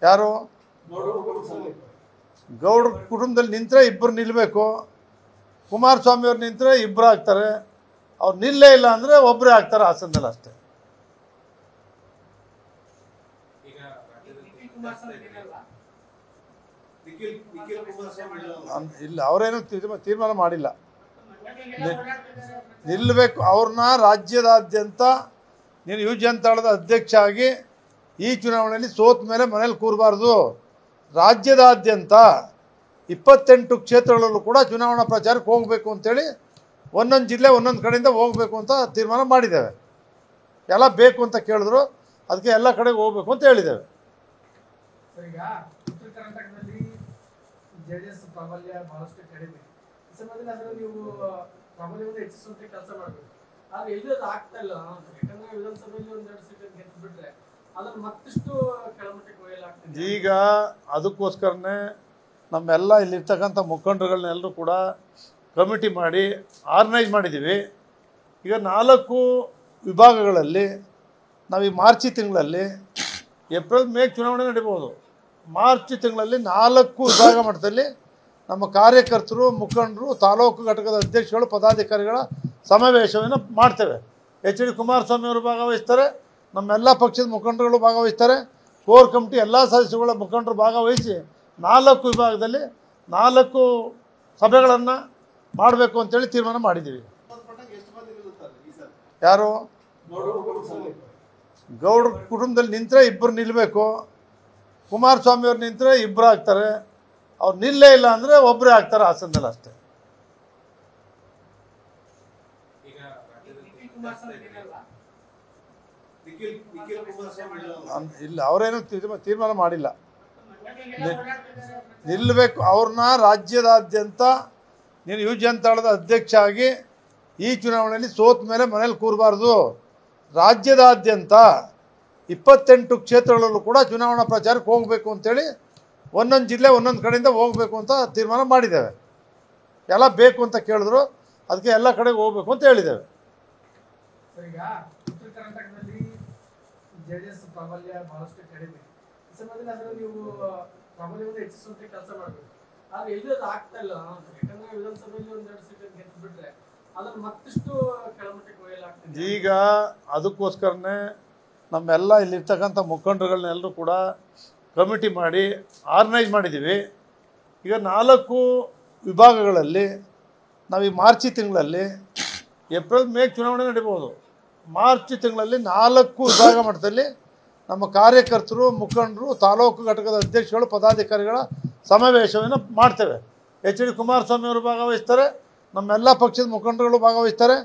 ಯಾರು ಗೌಡ್ರ ಕುಟುಂಬದಲ್ಲಿ ನಿಂತರೆ ಇಬ್ಬರು ನಿಲ್ಲಬೇಕು. ಕುಮಾರಸ್ವಾಮಿ ಅವ್ರು ನಿಂತರೆ ಇಬ್ಬರು ಆಗ್ತಾರೆ. ಅವ್ರು ನಿಲ್ಲೇ ಇಲ್ಲ ಅಂದರೆ ಒಬ್ಬರೇ ಆಗ್ತಾರೆ ಹಾಸನದಲ್ಲಿ ಅಷ್ಟೇ. ಇಲ್ಲ, ಅವರೇನು ತೀರ್ಮಾನ ಮಾಡಿಲ್ಲ. ನಿಲ್ಲಬೇಕು ಅವ್ರನ್ನ ರಾಜ್ಯದಾದ್ಯಂತ ನೀನು ಯುವ ಜನತಾದಳದ ಅಧ್ಯಕ್ಷ ಆಗಿ ಈ ಚುನಾವಣೆಯಲ್ಲಿ ಸೋತ ಮೇಲೆ ಮನೇಲಿ ಕೂರಬಾರ್ದು. ರಾಜ್ಯದಾದ್ಯಂತ 28 ಕ್ಷೇತ್ರಗಳಲ್ಲೂ ಕೂಡ ಚುನಾವಣಾ ಪ್ರಚಾರಕ್ಕೆ ಹೋಗಬೇಕು ಅಂತೇಳಿ ಒಂದೊಂದು ಜಿಲ್ಲೆ ಒಂದೊಂದು ಕಡೆಯಿಂದ ಹೋಗಬೇಕು ಅಂತ ತೀರ್ಮಾನ ಮಾಡಿದ್ದೇವೆ. ಎಲ್ಲ ಬೇಕು ಅಂತ ಕೇಳಿದ್ರು, ಅದಕ್ಕೆ ಎಲ್ಲ ಕಡೆಗೆ ಹೋಗಬೇಕು ಅಂತ ಹೇಳಿದ್ದೇವೆ. ಈಗ ಉತ್ತರ ಕರ್ನಾಟಕದಲ್ಲಿ ಜೆಡಿಎಸ್ ಪ್ರಾಬಲ್ಯ ಬಹಳಷ್ಟು ಕಡಿಮೆ. ಈ ಸಮಯದಲ್ಲಿ ಅದನ್ನು ನೀವು ಪ್ರಾಬಲ್ಯವನ್ನು ಹೆಚ್ಚಿಸುವಂತ ಕೆಲಸ ಮಾಡಬೇಕು. ಆದ್ರೆ ಎಲ್ಲೂ ಅದು ಆಗ್ತಾ ಇಲ್ಲ. ಯಾಕಂದ್ರೆ ವಿಧಾನಸಭೆಯಲ್ಲಿ ಒಂದೆರಡು ಸೀಟ್ ಗೆದ್ದು ಬಿಟ್ರೆ ಅದನ್ನು ಮತ್ತಷ್ಟು ಕೆಳಮಟ್ಟಕ್ಕೆ ಒಯ್ಯಲಾಗ್ತದೆ. ಈಗ ಅದಕ್ಕೋಸ್ಕರನೇ ನಮ್ಮೆಲ್ಲ ಇಲ್ಲಿರ್ತಕ್ಕಂಥ ಮುಖಂಡರುಗಳನ್ನೆಲ್ಲರೂ ಕೂಡ ಕಮಿಟಿ ಮಾಡಿ ಆರ್ಗನೈಸ್ ಮಾಡಿದ್ದೀವಿ. ಈಗ 4 ವಿಭಾಗಗಳಲ್ಲಿ ನಾವು ಈ ಮಾರ್ಚ್ ತಿಂಗಳಲ್ಲಿ ಏಪ್ರಿಲ್ ಮೇ ಚುನಾವಣೆ ನಡೀಬೋದು. ಮಾರ್ಚ್ ತಿಂಗಳಲ್ಲಿ 4 ವಿಭಾಗ ಮಟ್ಟದಲ್ಲಿ ನಮ್ಮ ಕಾರ್ಯಕರ್ತರು, ಮುಖಂಡರು, ತಾಲೂಕು ಘಟಕದ ಅಧ್ಯಕ್ಷಗಳು, ಪದಾಧಿಕಾರಿಗಳ ಸಮಾವೇಶವನ್ನು ಮಾಡ್ತೇವೆ. HD ಕುಮಾರಸ್ವಾಮಿ ಅವರು ಭಾಗವಹಿಸ್ತಾರೆ, ನಮ್ಮೆಲ್ಲ ಪಕ್ಷದ ಮುಖಂಡರುಗಳು ಭಾಗವಹಿಸ್ತಾರೆ, ಕೋರ್ ಕಮಿಟಿ ಎಲ್ಲ ಸದಸ್ಯರುಗಳ ಮುಖಂಡರು ಭಾಗವಹಿಸಿ 4 ವಿಭಾಗದಲ್ಲಿ 4 ಸಭೆಗಳನ್ನು ಮಾಡಬೇಕು ಅಂತೇಳಿ ತೀರ್ಮಾನ ಮಾಡಿದ್ದೀವಿ. ಯಾರು ಗೌಡ್ರ ಕುಟುಂಬದಲ್ಲಿ ನಿಂತರೆ ಇಬ್ಬರು ನಿಲ್ಲಬೇಕು. ಕುಮಾರಸ್ವಾಮಿ ಅವ್ರು ನಿಂತರೆ ಇಬ್ಬರು ಆಗ್ತಾರೆ. ಅವ್ರು ನಿಲ್ಲೇ ಇಲ್ಲ ಅಂದರೆ ಒಬ್ಬರೇ ಆಗ್ತಾರೆ ಹಾಸನದಲ್ಲಿ ಅಷ್ಟೇ. ಇಲ್ಲ, ಅವರೇನು ತೀರ್ಮಾನ ಮಾಡಿಲ್ಲ. ನಿಲ್ಲಬೇಕು ಅವ್ರನ್ನ ರಾಜ್ಯದಾದ್ಯಂತ ನೀನು ಯುವ ಜನತಾದಳದ ಅಧ್ಯಕ್ಷ ಆಗಿ ಈ ಚುನಾವಣೆಯಲ್ಲಿ ಸೋತ ಮೇಲೆ ಮನೇಲಿ ಕೂರಬಾರ್ದು. ರಾಜ್ಯದಾದ್ಯಂತ 28 ಕ್ಷೇತ್ರಗಳಲ್ಲೂ ಕೂಡ ಚುನಾವಣಾ ಪ್ರಚಾರಕ್ಕೆ ಹೋಗಬೇಕು ಅಂತೇಳಿ ಒಂದೊಂದು ಜಿಲ್ಲೆ ಒಂದೊಂದು ಕಡೆಯಿಂದ ಹೋಗಬೇಕು ಅಂತ ತೀರ್ಮಾನ ಮಾಡಿದ್ದೇವೆ. ಎಲ್ಲ ಬೇಕು ಅಂತ ಕೇಳಿದ್ರು, ಅದಕ್ಕೆ ಎಲ್ಲ ಕಡೆಗೆ ಹೋಗಬೇಕು ಅಂತ ಹೇಳಿದ್ದೇವೆ. ಈಗ ಉತ್ತರ ಕರ್ನಾಟಕದಲ್ಲಿ ಜೆಡಿಎಸ್ ಪ್ರಾಬಲ್ಯ ಬಹಳಷ್ಟು ಕಡಿಮೆ. ಈ ಸಮಯದಲ್ಲಿ ಅದನ್ನು ನೀವು ಪ್ರಾಬಲ್ಯವನ್ನು ಹೆಚ್ಚಿಸುವಂತ ಕೆಲಸ ಮಾಡಬೇಕು. ಆದ್ರೆ ಎಲ್ಲೂ ಅದು ಆಗ್ತಾ ಇಲ್ಲ. ಯಾಕಂದ್ರೆ ವಿಧಾನಸಭೆಯಲ್ಲಿ ಒಂದೆರಡು ಸೀಟ್ ಗೆದ್ದು ಬಿಟ್ರೆ ಅದನ್ನು ಮತ್ತಷ್ಟು ಕೆಳಮಟ್ಟಕ್ಕೆ ಒಯ್ಯಲಾಗ್ತದೆ. ಈಗ ಅದಕ್ಕೋಸ್ಕರನೇ ನಮ್ಮೆಲ್ಲ ಇಲ್ಲಿರ್ತಕ್ಕಂಥ ಮುಖಂಡರುಗಳನ್ನೆಲ್ಲರೂ ಕೂಡ ಕಮಿಟಿ ಮಾಡಿ ಆರ್ಗನೈಸ್ ಮಾಡಿದ್ದೀವಿ. ಈಗ 4 ವಿಭಾಗಗಳಲ್ಲಿ ನಾವು ಈ ಮಾರ್ಚ್ ತಿಂಗಳಲ್ಲಿ ಏಪ್ರಿಲ್ ಮೇ ಚುನಾವಣೆ ನಡೀಬೋದು. ಮಾರ್ಚ್ ತಿಂಗಳಲ್ಲಿ 4 ವಿಭಾಗ ಮಟ್ಟದಲ್ಲಿ ನಮ್ಮ ಕಾರ್ಯಕರ್ತರು, ಮುಖಂಡರು, ತಾಲೂಕು ಘಟಕದ ಅಧ್ಯಕ್ಷಗಳು, ಪದಾಧಿಕಾರಿಗಳ ಸಮಾವೇಶವನ್ನು ಮಾಡ್ತೇವೆ. HD ಕುಮಾರಸ್ವಾಮಿ ಅವರು ಭಾಗವಹಿಸ್ತಾರೆ, ನಮ್ಮೆಲ್ಲ ಪಕ್ಷದ ಮುಖಂಡರುಗಳು ಭಾಗವಹಿಸ್ತಾರೆ,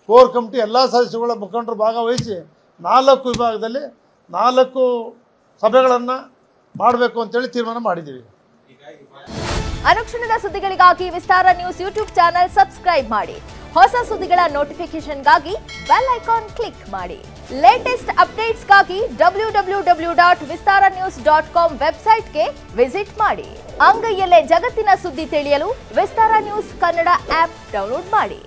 ಕೋರ್ ಕಮಿಟಿ ಎಲ್ಲ ಸದಸ್ಯರುಗಳ ಮುಖಂಡರು ಭಾಗವಹಿಸಿ 4 ವಿಭಾಗದಲ್ಲಿ 4 ಸಭೆಗಳನ್ನು ಮಾಡಬೇಕು ಅಂತೇಳಿ ತೀರ್ಮಾನ ಮಾಡಿದ್ದೀವಿ. ಅನುಕ್ಷಣದ ಸುದ್ದಿಗಳಿಗಾಗಿ ವಿಸ್ತಾರ ನ್ಯೂಸ್ ಯೂಟ್ಯೂಬ್ ಚಾನೆಲ್ ಸಬ್ಸ್ಕ್ರೈಬ್ ಮಾಡಿ. ಹೊಸ ಸುದ್ದಿಗಳ ನೋಟಿಫಿಕೇಶನ್ಗಾಗಿ ಬೆಲ್ ಐಕಾನ್ ಕ್ಲಿಕ್ ಮಾಡಿ. ಲೇಟೆಸ್ಟ್ ಅಪ್ಡೇಟ್ಸ್ಗಾಗಿ www.vistaranews.com ವೆಬ್ಸೈಟ್ಗೆ ವಿಸಿಟ್ ಮಾಡಿ. ಅಂಗೈಯಲ್ಲೇ ಜಗತ್ತಿನ ಸುದ್ದಿ ತಿಳಿಯಲು ವಿಸ್ತಾರ ನ್ಯೂಸ್ ಕನ್ನಡ ಆಪ್ ಡೌನ್ಲೋಡ್ ಮಾಡಿ.